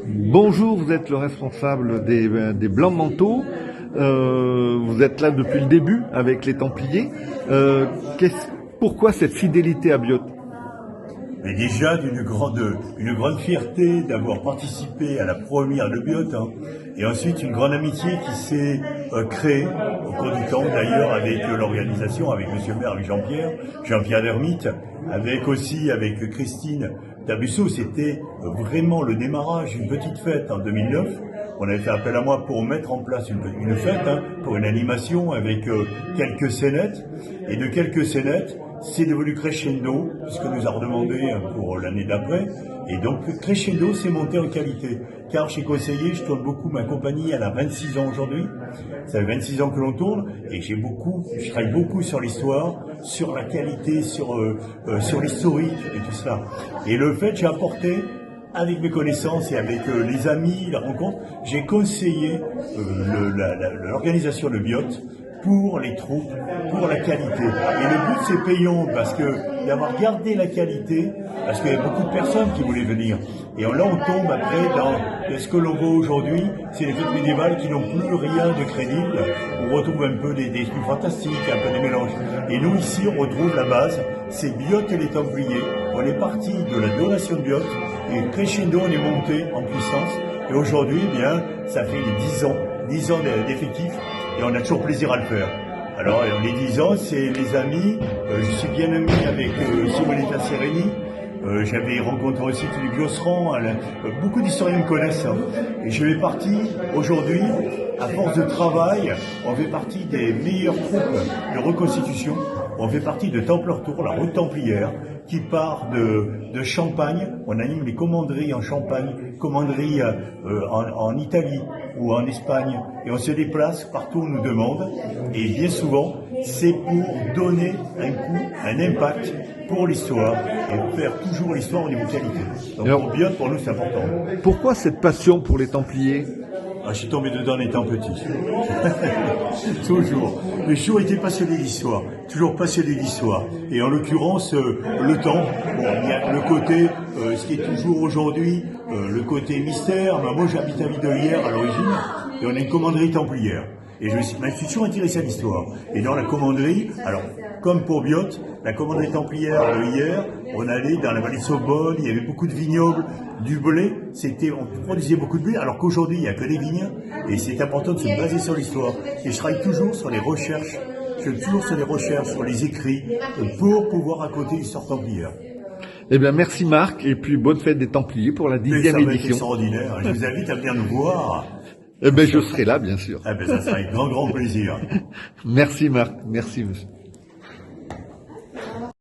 Bonjour, vous êtes le responsable des Blancs Manteaux. Vous êtes là depuis le début avec les Templiers. Pourquoi cette fidélité à Biot? Mais déjà d'une grande fierté d'avoir participé à la première de Biot, et ensuite une grande amitié qui s'est créée au cours du temps, d'ailleurs avec l'organisation, avec Monsieur le maire, avec Jean-Pierre Dermite, avec Christine Tabusso. C'était vraiment le démarrage d'une petite fête en 2009. On avait fait appel à moi pour mettre en place une fête, pour une animation avec quelques scénettes, et de quelques scénettes, c'est devenu crescendo, puisque nous a redemandé pour l'année d'après, et donc crescendo c'est monté en qualité, car chez Conseiller, je tourne beaucoup, ma compagnie, elle a 26 ans aujourd'hui, ça fait 26 ans que l'on tourne, et je travaille beaucoup sur l'histoire, sur la qualité, sur l'historique et tout cela. Et le fait, j'ai apporté, avec mes connaissances et avec les amis, la rencontre, j'ai conseillé l'organisation de Biot pour les troupes, pour la qualité. Et le but c'est payant, parce que d'avoir gardé la qualité, parce qu'il y a beaucoup de personnes qui voulaient venir. Et là on tombe après dans ce que l'on voit aujourd'hui, c'est les fêtes médiévales qui n'ont plus rien de crédible. On retrouve un peu des trucs fantastiques, un peu des mélanges. Et nous ici on retrouve la base, c'est Biot et les Templiers. On est parti de la donation de Biot, et crescendo on est monté en puissance. Et aujourd'hui, eh bien, ça fait 10 ans d'effectifs. Et on a toujours plaisir à le faire. Alors, les 10 ans, c'est les amis. Je suis bien ami avec Simonetta Sereni. J'avais rencontré aussi Philippe Josserand. Beaucoup d'historiens me connaissent. Et je fais partie, aujourd'hui, à force de travail, on fait partie des meilleures troupes de reconstitution. On fait partie de Temple Tour, la route templière, qui part de Champagne. On anime les commanderies en Champagne, commanderies en Italie ou en Espagne. Et on se déplace partout où on nous demande. Et bien souvent, c'est pour donner un coup, un impact pour l'histoire et faire toujours l'histoire au niveau de qualité. Donc pour Biot, pour nous, c'est important. Pourquoi cette passion pour les Templiers? Je suis tombé dedans en étant petit. Toujours. J'ai toujours été passionné d'histoire. Toujours passionné d'histoire. Et en l'occurrence, le temps. Bon, il y a le côté, ce qui est toujours aujourd'hui, le côté mystère. Moi, j'habite à Videlière à l'origine, et on a une commanderie templière. Et je me suis toujours intéressé à l'histoire. Et dans la commanderie, alors, comme pour Biot, la commanderie templière hier, on allait dans la vallée de Sorbonne, il y avait beaucoup de vignobles, du blé, on produisait beaucoup de blé, alors qu'aujourd'hui, il n'y a que des vignes, et c'est important de se baser sur l'histoire. Et je travaille toujours sur les recherches, sur les écrits, pour pouvoir raconter l'histoire templière. Eh bien, merci Marc, et puis bonne fête des Templiers pour la 10e édition. C'est extraordinaire, je vous invite à venir nous voir. Eh bien, je serai là, bien sûr. Ça sera avec grand plaisir. Merci Marc, merci monsieur.